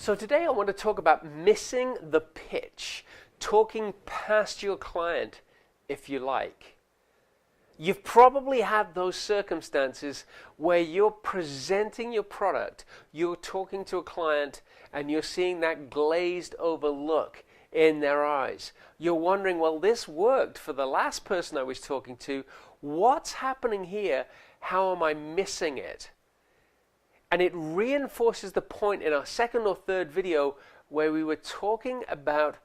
So today I want to talk about missing the pitch, talking past your client, if you like. You've probably had those circumstances where you're presenting your product, you're talking to a client, and you're seeing that glazed over look in their eyes. You're wondering, well, this worked for the last person I was talking to. What's happening here? How am I missing it? And it reinforces the point in our second or third video where we were talking about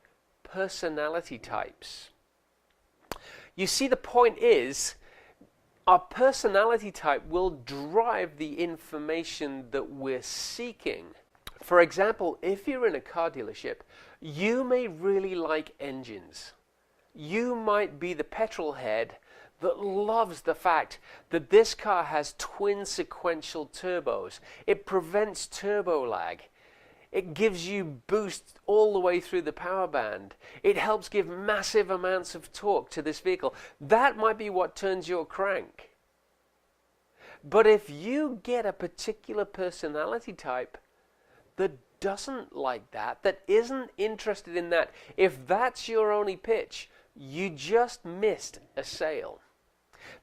personality types. You see, the point is, our personality type will drive the information that we're seeking. For example, if you're in a car dealership, you may really like engines. You might be the petrol head that loves the fact that this car has twin sequential turbos. It prevents turbo lag. It gives you boost all the way through the power band. It helps give massive amounts of torque to this vehicle. That might be what turns your crank. But if you get a particular personality type that doesn't like that, that isn't interested in that, if that's your only pitch, you just missed a sale.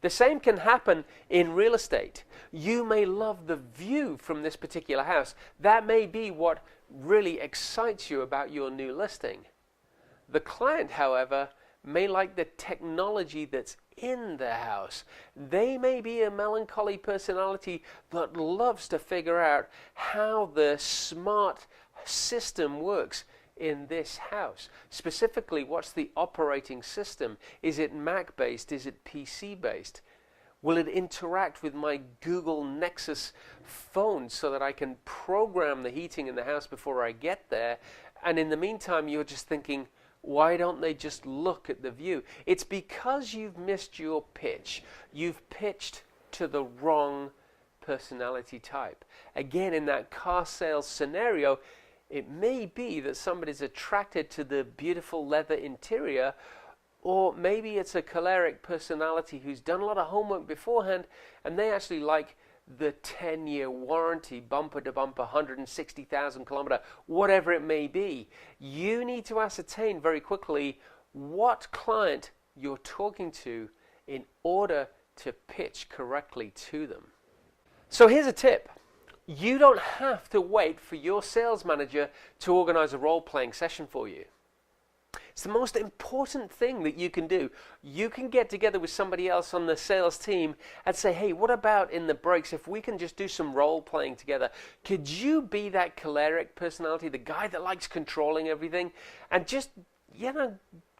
The same can happen in real estate. You may love the view from this particular house. That may be what really excites you about your new listing. The client, however, may like the technology that's in the house. They may be a melancholy personality that loves to figure out how the smart system works in this house. Specifically, what's the operating system? Is it Mac based? Is it PC based? Will it interact with my Google Nexus phone so that I can program the heating in the house before I get there? And in the meantime, you're just thinking, why don't they just look at the view? It's because you've missed your pitch. You've pitched to the wrong personality type. Again, in that car sales scenario, it may be that somebody's attracted to the beautiful leather interior, or maybe it's a choleric personality who's done a lot of homework beforehand, and they actually like the 10-year warranty, bumper to bumper, 160,000 kilometer, whatever it may be. You need to ascertain very quickly what client you're talking to in order to pitch correctly to them. So here's a tip. You don't have to wait for your sales manager to organize a role-playing session for you. It's the most important thing that you can do. You can get together with somebody else on the sales team and say, hey, what about in the breaks if we can just do some role-playing together? Could you be that choleric personality, the guy that likes controlling everything? And just,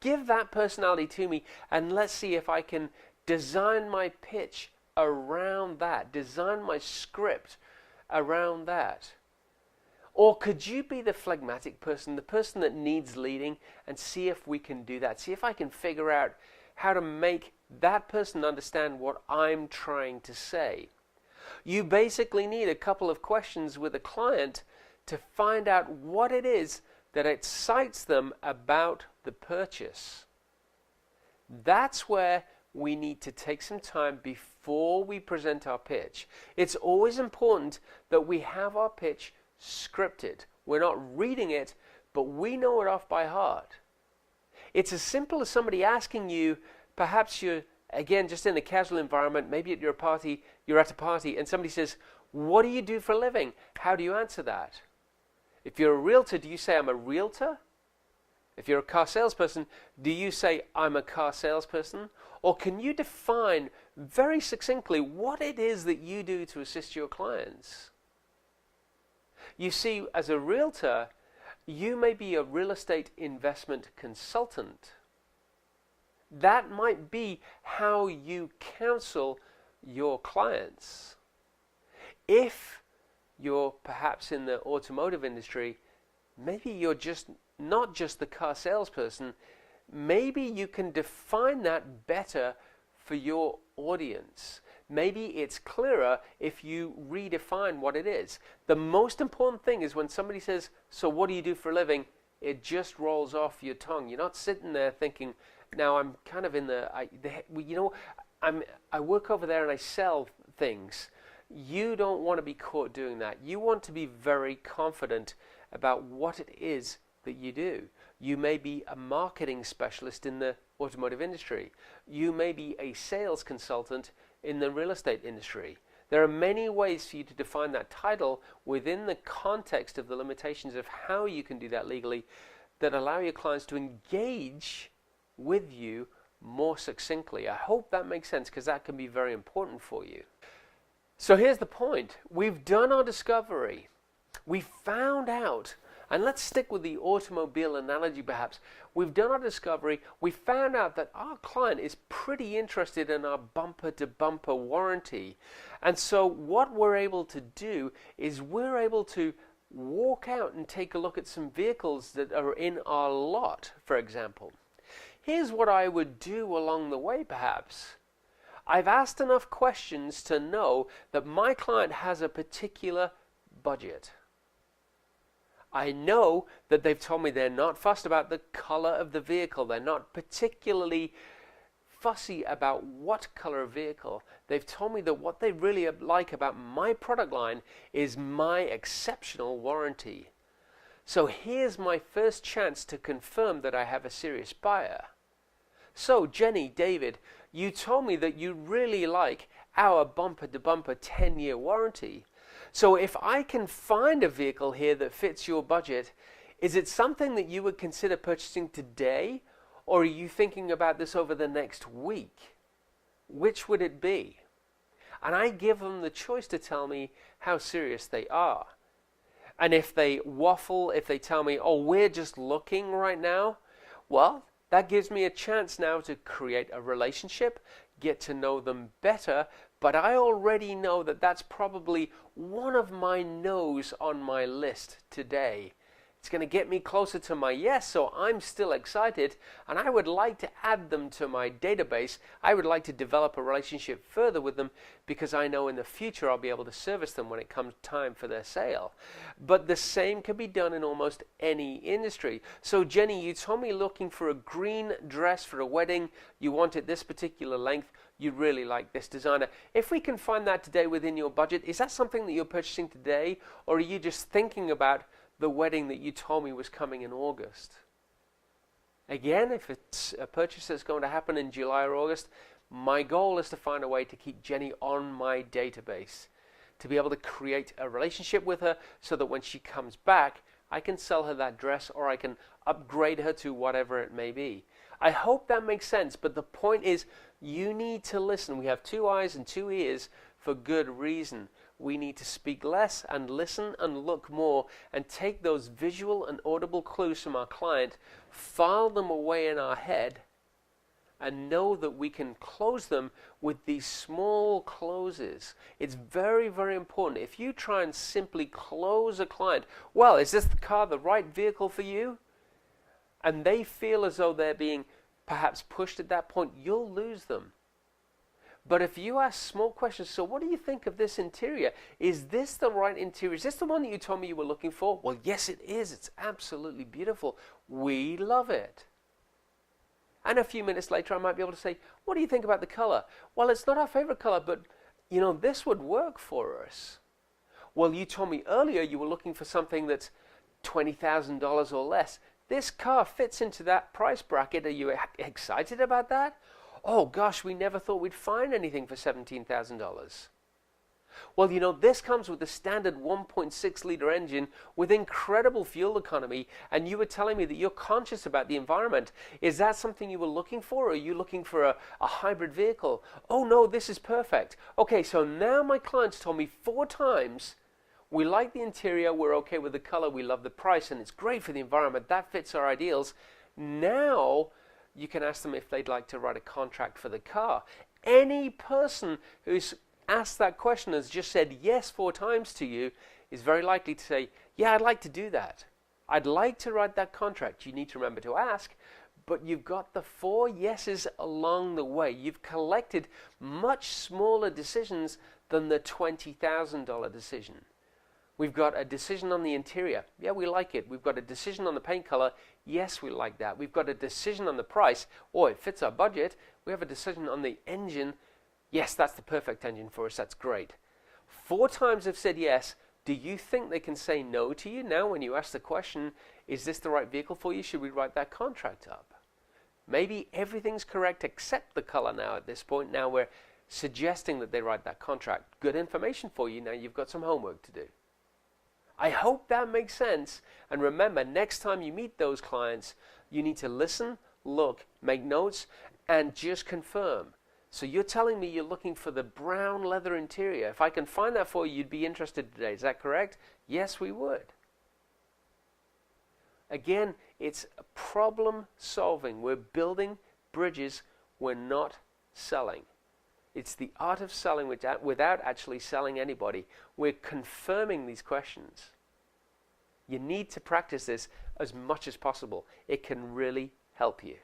give that personality to me, and let's see if I can design my pitch around that, design my script around that. Or could you be the phlegmatic person, the person that needs leading, and see if we can do that? See if I can figure out how to make that person understand what I'm trying to say. You basically need a couple of questions with a client to find out what it is that excites them about the purchase. That's where we need to take some time before we present our pitch. It's always important that we have our pitch scripted. We're not reading it, but we know it off by heart. It's as simple as somebody asking you, perhaps you're, again, just in a casual environment, maybe at your party, you're at a party, and somebody says, what do you do for a living? How do you answer that? If you're a realtor, do you say, I'm a realtor? If you're a car salesperson, do you say, I'm a car salesperson? Or can you define very succinctly what it is that you do to assist your clients? You see, as a realtor, you may be a real estate investment consultant. That might be how you counsel your clients. If you're perhaps in the automotive industry, maybe you're not just the car salesperson. Maybe you can define that better for your audience. Maybe it's clearer if you redefine what it is. The most important thing is when somebody says, so what do you do for a living? It just rolls off your tongue. You're not sitting there thinking, now I'm kind of in I work over there and I sell things. You don't want to be caught doing that. You want to be very confident about what it is that you do. You may be a marketing specialist in the automotive industry. You may be a sales consultant in the real estate industry. There are many ways for you to define that title within the context of the limitations of how you can do that legally that allow your clients to engage with you more succinctly. I hope that makes sense, because that can be very important for you. So here's the point. We've done our discovery. We found out, and let's stick with the automobile analogy perhaps. We've done our discovery. We found out that our client is pretty interested in our bumper-to-bumper warranty. And so what we're able to do is we're able to walk out and take a look at some vehicles that are in our lot, for example. Here's what I would do along the way perhaps. I've asked enough questions to know that my client has a particular budget. I know that they've told me they're not fussed about the color of the vehicle. They're not particularly fussy about what color of vehicle. They've told me that what they really like about my product line is my exceptional warranty. So here's my first chance to confirm that I have a serious buyer. So Jenny, David, you told me that you really like our bumper-to-bumper 10-year warranty. So if I can find a vehicle here that fits your budget, is it something that you would consider purchasing today, or are you thinking about this over the next week? Which would it be? And I give them the choice to tell me how serious they are. And if they waffle, if they tell me, oh, we're just looking right now, well, that gives me a chance now to create a relationship, get to know them better, but I already know that that's probably one of my no's on my list today. It's going to get me closer to my yes, so I'm still excited, and I would like to add them to my database. I would like to develop a relationship further with them, because I know in the future I'll be able to service them when it comes time for their sale. But the same can be done in almost any industry. So Jenny, you told me looking for a green dress for a wedding. You want it this particular length. You really like this designer. If we can find that today within your budget, is that something that you're purchasing today, or are you just thinking about the wedding that you told me was coming in August? Again, if it's a purchase that's going to happen in July or August, my goal is to find a way to keep Jenny on my database, to be able to create a relationship with her so that when she comes back, I can sell her that dress, or I can upgrade her to whatever it may be. I hope that makes sense, but the point is you need to listen. We have 2 eyes and 2 ears for good reason. We need to speak less and listen and look more, and take those visual and audible clues from our client, file them away in our head, and know that we can close them with these small closes. It's very, very important. If you try and simply close a client, well, is this car the right vehicle for you? And they feel as though they're being perhaps pushed at that point, you'll lose them. But if you ask small questions, so what do you think of this interior? Is this the right interior? Is this the one that you told me you were looking for? Well, yes, it is. It's absolutely beautiful. We love it. And a few minutes later, I might be able to say, what do you think about the color? Well, it's not our favorite color, but, you know, this would work for us. Well, you told me earlier you were looking for something that's $20,000 or less. This car fits into that price bracket. Are you excited about that? Oh gosh, we never thought we'd find anything for $17,000. Well, you know, this comes with a standard 1.6 liter engine with incredible fuel economy, and you were telling me that you're conscious about the environment. Is that something you were looking for, or are you looking for a hybrid vehicle? Oh no, this is perfect. Okay, so now my clients told me 4 times, we like the interior, we're okay with the color, we love the price, and it's great for the environment. That fits our ideals. Now you can ask them if they'd like to write a contract for the car. Any person who's asked that question, has just said yes 4 times to you, is very likely to say, yeah, I'd like to do that. I'd like to write that contract. You need to remember to ask, but you've got the 4 yeses along the way. You've collected much smaller decisions than the $20,000 decision. We've got a decision on the interior. Yeah, we like it. We've got a decision on the paint color. Yes, we like that. We've got a decision on the price. Oh, it fits our budget. We have a decision on the engine. Yes, that's the perfect engine for us. That's great. 4 times they've said yes. Do you think they can say no to you now when you ask the question, is this the right vehicle for you? Should we write that contract up? Maybe everything's correct except the color now at this point. Now we're suggesting that they write that contract. Good information for you. Now you've got some homework to do. I hope that makes sense. And remember, next time you meet those clients, you need to listen, look, make notes, and just confirm. So you're telling me you're looking for the brown leather interior. If I can find that for you, you'd be interested today. Is that correct? Yes, we would. Again, it's problem solving. We're building bridges. We're not selling. It's the art of selling without actually selling anybody. We're confirming these questions. You need to practice this as much as possible. It can really help you.